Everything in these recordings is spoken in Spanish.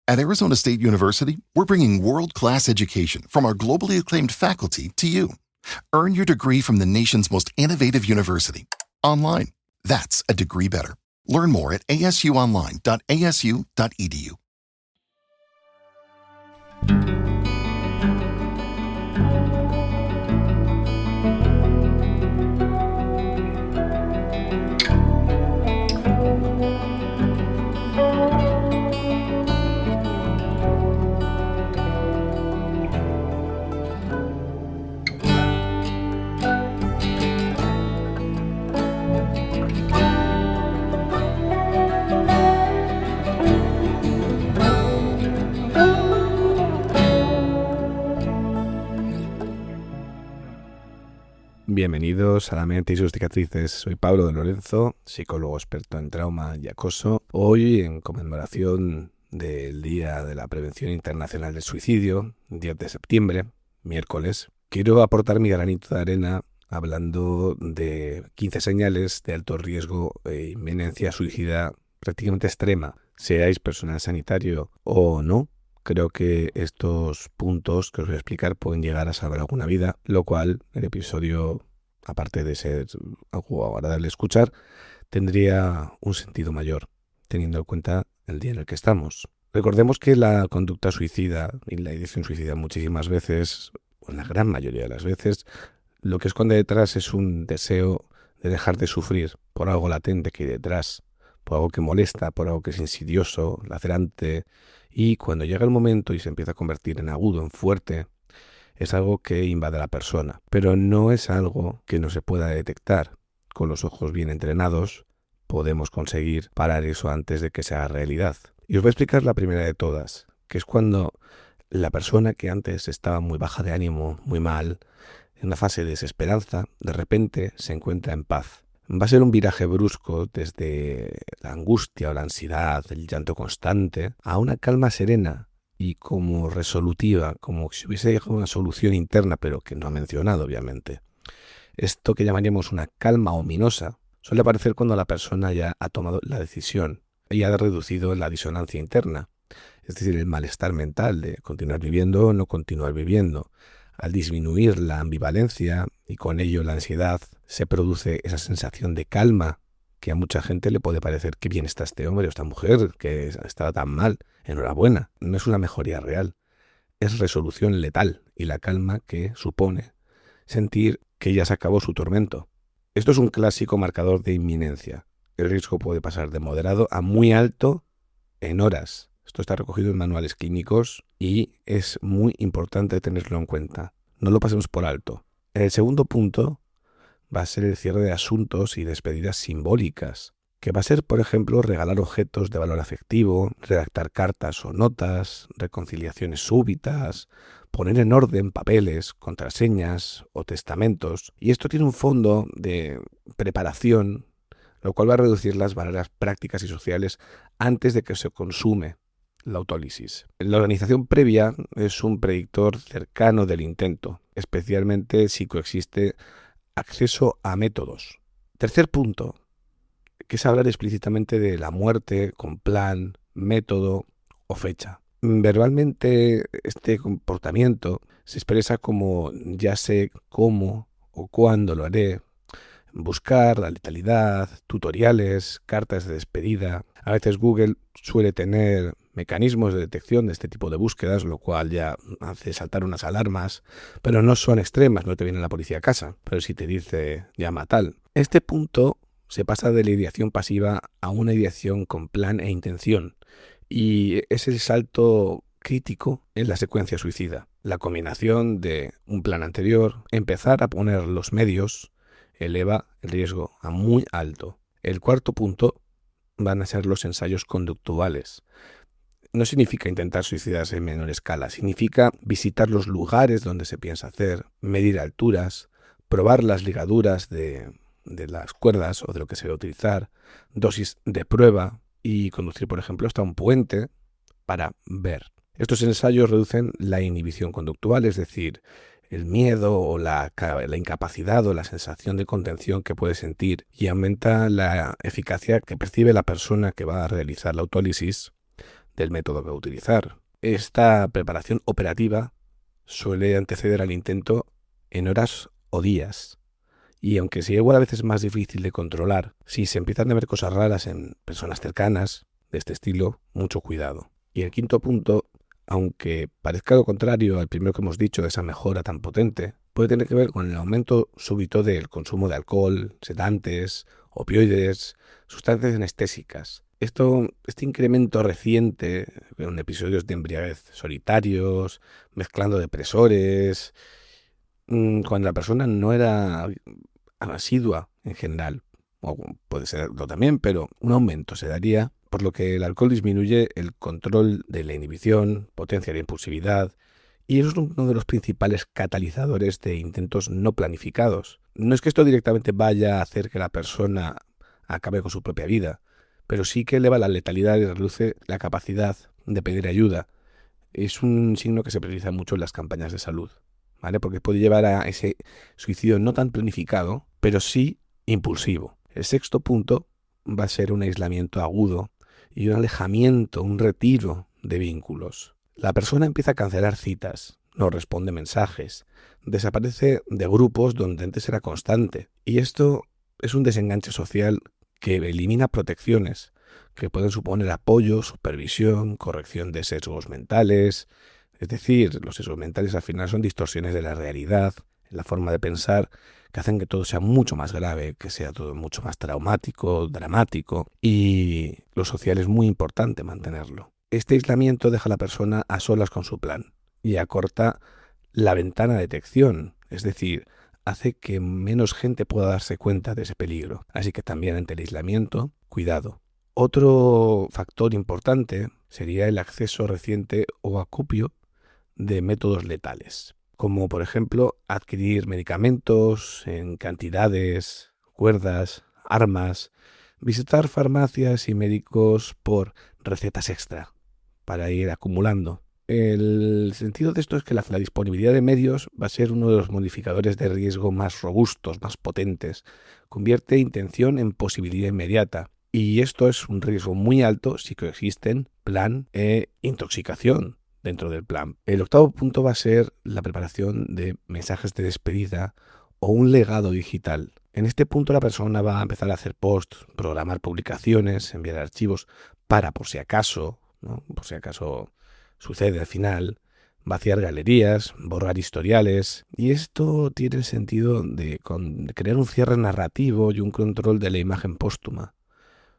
At Arizona State University, we're bringing world-class education from our globally acclaimed faculty to you. Earn your degree from the nation's most innovative university. Online. That's a degree better. Learn more at asuonline.asu.edu. Bienvenidos a La Mente y sus cicatrices. Soy Pablo de Lorenzo, psicólogo experto en trauma y acoso. Hoy, en conmemoración del Día de la Prevención Internacional del Suicidio, 10 de septiembre, miércoles, quiero aportar mi granito de arena hablando de 15 señales de alto riesgo e inminencia suicida prácticamente extrema. Seáis personal sanitario o no, creo que estos puntos que os voy a explicar pueden llegar a salvar alguna vida, lo cual el episodio, aparte de ser algo agradable de escuchar, tendría un sentido mayor, teniendo en cuenta el día en el que estamos. Recordemos que la conducta suicida y la ideación suicida muchísimas veces, o en la gran mayoría de las veces, lo que esconde detrás es un deseo de dejar de sufrir por algo latente que hay detrás, por algo que molesta, por algo que es insidioso, lacerante, y cuando llega el momento y se empieza a convertir en agudo, en fuerte, es algo que invade a la persona. Pero no es algo que no se pueda detectar. Con los ojos bien entrenados podemos conseguir parar eso antes de que se haga realidad. Y os voy a explicar la primera de todas, que es cuando la persona que antes estaba muy baja de ánimo, muy mal, en una fase de desesperanza, de repente se encuentra en paz. Va a ser un viraje brusco desde la angustia o la ansiedad, el llanto constante, a una calma serena y como resolutiva, como si hubiese llegado a una solución interna, pero que no ha mencionado, obviamente. Esto que llamaríamos una calma ominosa suele aparecer cuando la persona ya ha tomado la decisión y ha reducido la disonancia interna, es decir, el malestar mental de continuar viviendo o no continuar viviendo. Al disminuir la ambivalencia y con ello la ansiedad, se produce esa sensación de calma que a mucha gente le puede parecer que bien está este hombre o esta mujer, que estaba tan mal. Enhorabuena, no es una mejoría real, es resolución letal y la calma que supone sentir que ya se acabó su tormento. Esto es un clásico marcador de inminencia. El riesgo puede pasar de moderado a muy alto en horas. Esto está recogido en manuales clínicos y es muy importante tenerlo en cuenta. No lo pasemos por alto. El segundo punto va a ser el cierre de asuntos y despedidas simbólicas, que va a ser, por ejemplo, regalar objetos de valor afectivo, redactar cartas o notas, reconciliaciones súbitas, poner en orden papeles, contraseñas o testamentos. Y esto tiene un fondo de preparación, lo cual va a reducir las barreras prácticas y sociales antes de que se consume la autólisis. La organización previa es un predictor cercano del intento, especialmente si coexiste acceso a métodos. Tercer punto, que es hablar explícitamente de la muerte con plan, método o fecha. Verbalmente este comportamiento se expresa como ya sé cómo o cuándo lo haré, buscar la letalidad, tutoriales, cartas de despedida. A veces Google suele tener mecanismos de detección de este tipo de búsquedas, lo cual ya hace saltar unas alarmas, pero no son extremas, no te viene la policía a casa, pero si te dice llama tal. Este punto se pasa de la ideación pasiva a una ideación con plan e intención, y es el salto crítico en la secuencia suicida. La combinación de un plan anterior, empezar a poner los medios, eleva el riesgo a muy alto. El cuarto punto van a ser los ensayos conductuales. No significa intentar suicidarse en menor escala, significa visitar los lugares donde se piensa hacer, medir alturas, probar las ligaduras de las cuerdas o de lo que se va a utilizar, dosis de prueba y conducir, por ejemplo, hasta un puente para ver. Estos ensayos reducen la inhibición conductual, es decir, el miedo o la incapacidad o la sensación de contención que puede sentir, y aumenta la eficacia que percibe la persona que va a realizar la autólisis del método que va a utilizar. Esta preparación operativa suele anteceder al intento en horas o días. Y aunque sea igual a veces más difícil de controlar, si se empiezan a ver cosas raras en personas cercanas de este estilo, mucho cuidado. Y el quinto punto, aunque parezca lo contrario al primero que hemos dicho, de esa mejora tan potente, puede tener que ver con el aumento súbito del consumo de alcohol, sedantes, opioides, sustancias anestésicas. Este incremento reciente en episodios de embriaguez solitarios, mezclando depresores, cuando la persona no era asidua en general, o puede serlo también, pero un aumento se daría, por lo que el alcohol disminuye el control de la inhibición, potencia la impulsividad, y eso es uno de los principales catalizadores de intentos no planificados. No es que esto directamente vaya a hacer que la persona acabe con su propia vida, pero sí que eleva la letalidad y reduce la capacidad de pedir ayuda. Es un signo que se prioriza mucho en las campañas de salud, ¿vale? Porque puede llevar a ese suicidio no tan planificado, pero sí impulsivo. El sexto punto va a ser un aislamiento agudo y un alejamiento, un retiro de vínculos. La persona empieza a cancelar citas, no responde mensajes, desaparece de grupos donde antes era constante. Y esto es un desenganche social que elimina protecciones, que pueden suponer apoyo, supervisión, corrección de sesgos mentales. Es decir, los sesgos mentales al final son distorsiones de la realidad, la forma de pensar, que hacen que todo sea mucho más grave, que sea todo mucho más traumático, dramático, y lo social es muy importante mantenerlo. Este aislamiento deja a la persona a solas con su plan y acorta la ventana de detección, es decir, hace que menos gente pueda darse cuenta de ese peligro. Así que también ante el aislamiento, cuidado. Otro factor importante sería el acceso reciente o acopio de métodos letales, como por ejemplo adquirir medicamentos en cantidades, cuerdas, armas, visitar farmacias y médicos por recetas extra para ir acumulando. El sentido de esto es que la disponibilidad de medios va a ser uno de los modificadores de riesgo más robustos, más potentes. Convierte intención en posibilidad inmediata. Y esto es un riesgo muy alto si coexisten plan e intoxicación dentro del plan. El octavo punto va a ser la preparación de mensajes de despedida o un legado digital. En este punto la persona va a empezar a hacer posts, programar publicaciones, enviar archivos para, por si acaso, ¿no? Por si acaso sucede al final, vaciar galerías, borrar historiales. Y esto tiene el sentido de crear un cierre narrativo y un control de la imagen póstuma.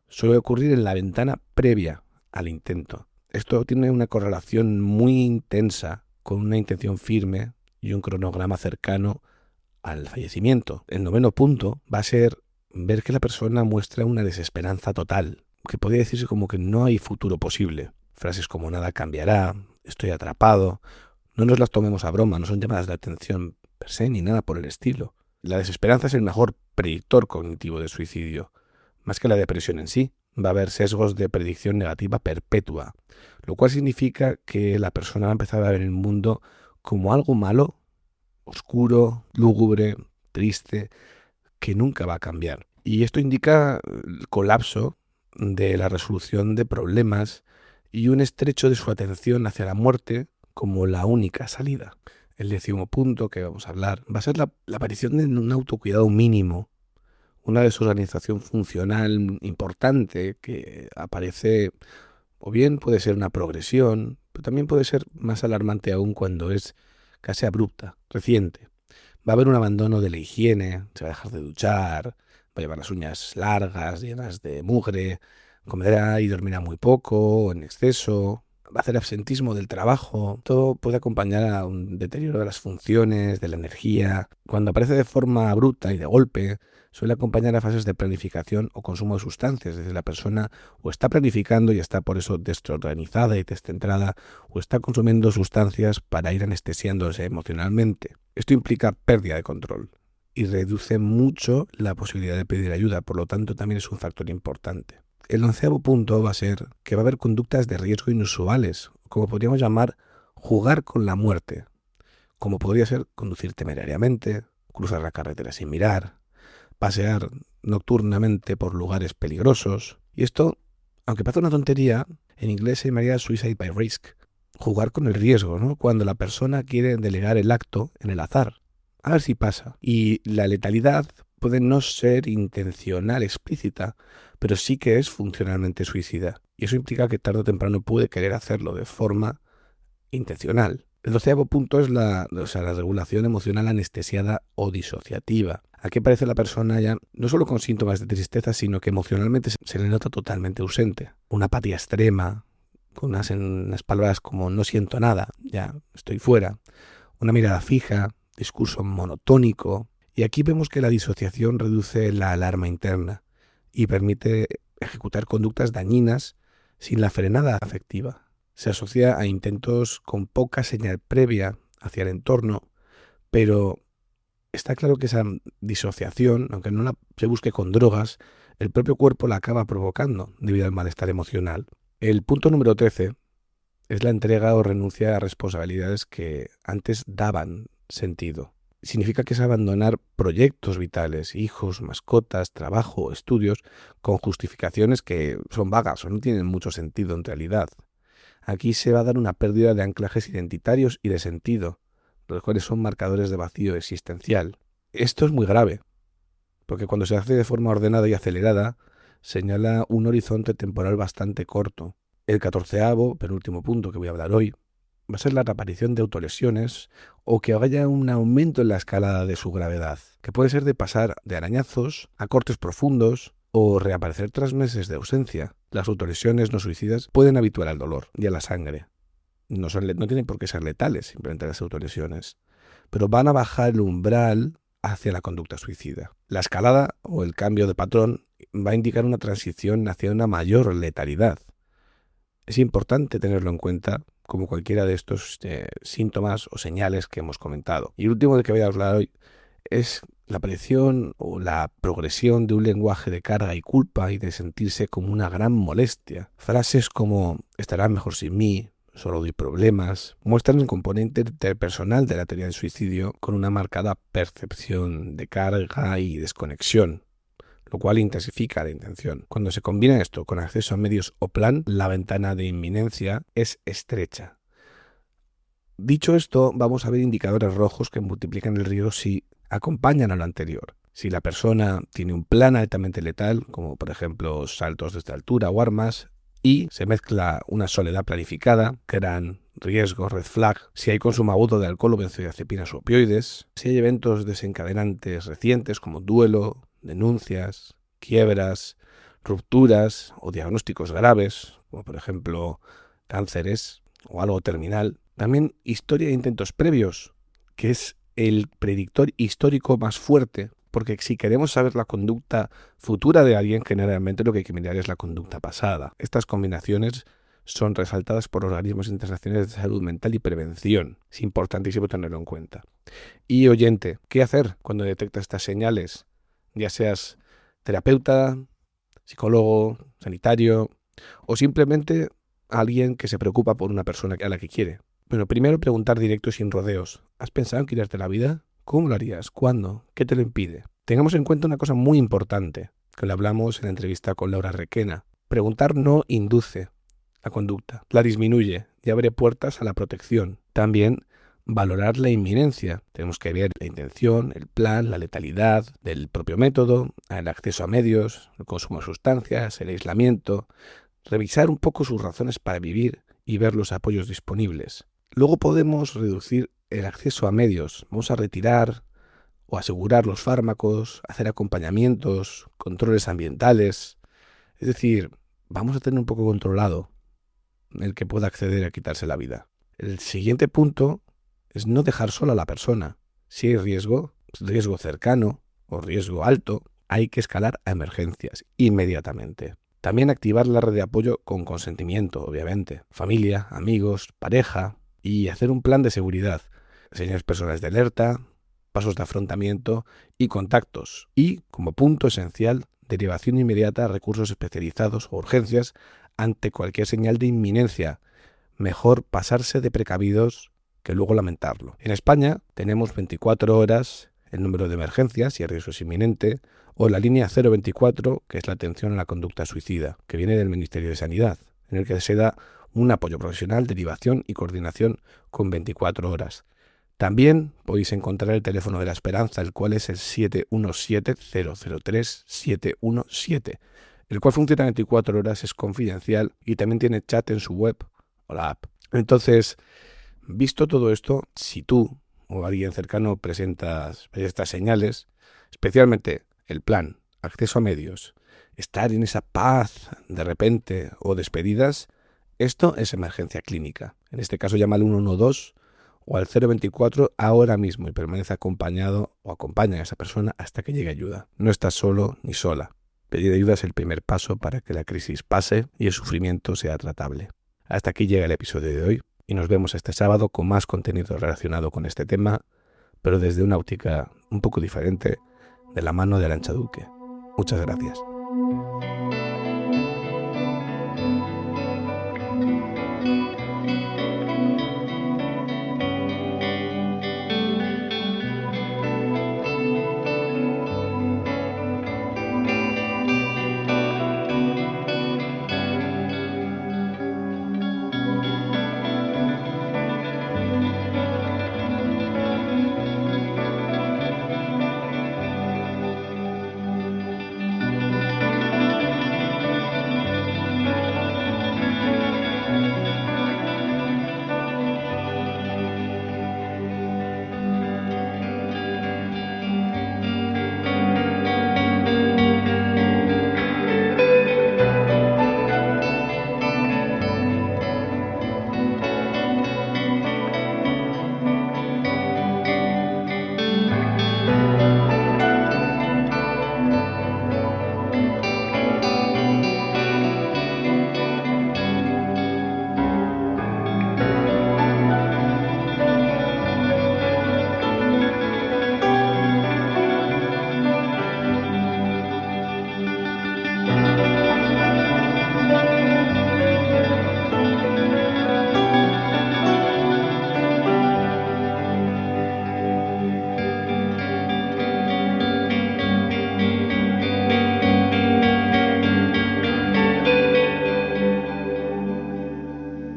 Suele ocurrir en la ventana previa al intento. Esto tiene una correlación muy intensa con una intención firme y un cronograma cercano al fallecimiento. El noveno punto va a ser ver que la persona muestra una desesperanza total, que podría decirse como que no hay futuro posible. Frases como nada cambiará, estoy atrapado, no nos las tomemos a broma, no son llamadas de atención per se ni nada por el estilo. La desesperanza es el mejor predictor cognitivo de suicidio, más que la depresión en sí. Va a haber sesgos de predicción negativa perpetua, lo cual significa que la persona va a empezar a ver el mundo como algo malo, oscuro, lúgubre, triste, que nunca va a cambiar. Y esto indica el colapso de la resolución de problemas y un estrecho de su atención hacia la muerte como la única salida. El décimo punto que vamos a hablar va a ser la aparición de un autocuidado mínimo, una desorganización funcional importante que aparece, o bien puede ser una progresión, pero también puede ser más alarmante aún cuando es casi abrupta, reciente. Va a haber un abandono de la higiene, se va a dejar de duchar, va a llevar las uñas largas, llenas de mugre, comerá y dormirá muy poco o en exceso, va a hacer absentismo del trabajo. Todo puede acompañar a un deterioro de las funciones, de la energía. Cuando aparece de forma abrupta y de golpe, suele acompañar a fases de planificación o consumo de sustancias. Es decir, la persona o está planificando y está por eso desorganizada y descentrada, o está consumiendo sustancias para ir anestesiándose emocionalmente. Esto implica pérdida de control y reduce mucho la posibilidad de pedir ayuda, por lo tanto también es un factor importante. El 11º punto va a ser que va a haber conductas de riesgo inusuales, como podríamos llamar jugar con la muerte, como podría ser conducir temerariamente, cruzar la carretera sin mirar, pasear nocturnamente por lugares peligrosos. Y esto, aunque parece una tontería, En inglés se llamaría suicide by risk. Jugar con el riesgo, ¿no? Cuando la persona quiere delegar el acto en el azar. A ver si pasa. Y la letalidad puede no ser intencional, explícita, pero sí que es funcionalmente suicida. Y eso implica que tarde o temprano puede querer hacerlo de forma intencional. El 12º punto es la regulación emocional anestesiada o disociativa. Aquí aparece la persona ya no solo con síntomas de tristeza, sino que emocionalmente se le nota totalmente ausente. Una apatía extrema, con unas palabras como no siento nada, ya estoy fuera. Una mirada fija, discurso monotónico. Y aquí vemos que la disociación reduce la alarma interna y permite ejecutar conductas dañinas sin la frenada afectiva. Se asocia a intentos con poca señal previa hacia el entorno, pero está claro que esa disociación, aunque no se busque con drogas, el propio cuerpo la acaba provocando debido al malestar emocional. El punto número 13 es la entrega o renuncia a responsabilidades que antes daban sentido. Significa que es abandonar proyectos vitales, hijos, mascotas, trabajo, estudios, con justificaciones que son vagas o no tienen mucho sentido en realidad. Aquí se va a dar una pérdida de anclajes identitarios y de sentido, los cuales son marcadores de vacío existencial. Esto es muy grave, porque cuando se hace de forma ordenada y acelerada, señala un horizonte temporal bastante corto. El 14º, penúltimo punto que voy a hablar hoy, va a ser la reaparición de autolesiones o que haya un aumento en la escalada de su gravedad, que puede ser de pasar de arañazos a cortes profundos o reaparecer tras meses de ausencia. Las autolesiones no suicidas pueden habituar al dolor y a la sangre. No tienen por qué ser letales simplemente las autolesiones, pero van a bajar el umbral hacia la conducta suicida. La escalada o el cambio de patrón va a indicar una transición hacia una mayor letalidad. Es importante tenerlo en cuenta como cualquiera de estos síntomas o señales que hemos comentado. Y el último de que voy a hablar hoy es la aparición o la progresión de un lenguaje de carga y culpa y de sentirse como una gran molestia. Frases como estará mejor sin mí, solo doy problemas, muestran el componente interpersonal de la teoría del suicidio con una marcada percepción de carga y desconexión, lo cual intensifica la intención. Cuando se combina esto con acceso a medios o plan, la ventana de inminencia es estrecha. Dicho esto, vamos a ver indicadores rojos que multiplican el riesgo si acompañan a lo anterior. Si la persona tiene un plan altamente letal, como por ejemplo saltos desde altura o armas, y se mezcla una soledad planificada, gran riesgo, red flag. Si hay consumo agudo de alcohol o benzodiazepinas o opioides, si hay eventos desencadenantes recientes como duelo, denuncias, quiebras, rupturas o diagnósticos graves, como por ejemplo cánceres o algo terminal. También historia de intentos previos, que es el predictor histórico más fuerte, porque si queremos saber la conducta futura de alguien, generalmente lo que hay que mirar es la conducta pasada. Estas combinaciones son resaltadas por organismos internacionales de salud mental y prevención. Es importantísimo tenerlo en cuenta. Y oyente, ¿qué hacer cuando detectas estas señales? Ya seas terapeuta, psicólogo, sanitario o simplemente alguien que se preocupa por una persona a la que quiere. Bueno, primero preguntar directo y sin rodeos. ¿Has pensado en quitarte la vida? ¿Cómo lo harías? ¿Cuándo? ¿Qué te lo impide? Tengamos en cuenta una cosa muy importante, que lo hablamos en la entrevista con Laura Requena. Preguntar no induce la conducta, la disminuye y abre puertas a la protección. También valorar la inminencia. Tenemos que ver la intención, el plan, la letalidad del propio método, el acceso a medios, el consumo de sustancias, el aislamiento. Revisar un poco sus razones para vivir y ver los apoyos disponibles. Luego podemos reducir el acceso a medios. Vamos a retirar o asegurar los fármacos, hacer acompañamientos, controles ambientales. Es decir, vamos a tener un poco controlado el que pueda acceder a quitarse la vida. El siguiente punto es no dejar sola a la persona. Si hay riesgo cercano o riesgo alto, hay que escalar a emergencias inmediatamente. También activar la red de apoyo con consentimiento, obviamente. Familia, amigos, pareja y hacer un plan de seguridad. Señales personales de alerta, pasos de afrontamiento y contactos. Y, como punto esencial, derivación inmediata a recursos especializados o urgencias ante cualquier señal de inminencia. Mejor pasarse de precavidos que luego lamentarlo. En España tenemos 24 horas el número de emergencias si el riesgo es inminente, o la línea 024, que es la atención a la conducta suicida, que viene del Ministerio de Sanidad. en el que se da un apoyo profesional, derivación y coordinación con 24 horas. También podéis encontrar el teléfono de la esperanza, el cual es el 717-003-717, el cual funciona 24 horas, es confidencial y también tiene chat en su web o la app. Entonces, visto todo esto, si tú o alguien cercano presentas estas señales, especialmente el plan, acceso a medios, estar en esa paz de repente o despedidas, esto es emergencia clínica. En este caso llama al 112 o al 024 ahora mismo y permanece acompañado o acompaña a esa persona hasta que llegue ayuda. No estás solo ni sola. Pedir ayuda es el primer paso para que la crisis pase y el sufrimiento sea tratable. Hasta aquí llega el episodio de hoy y nos vemos este sábado con más contenido relacionado con este tema, pero desde una óptica un poco diferente, de la mano de Arantxa Duque. Muchas gracias.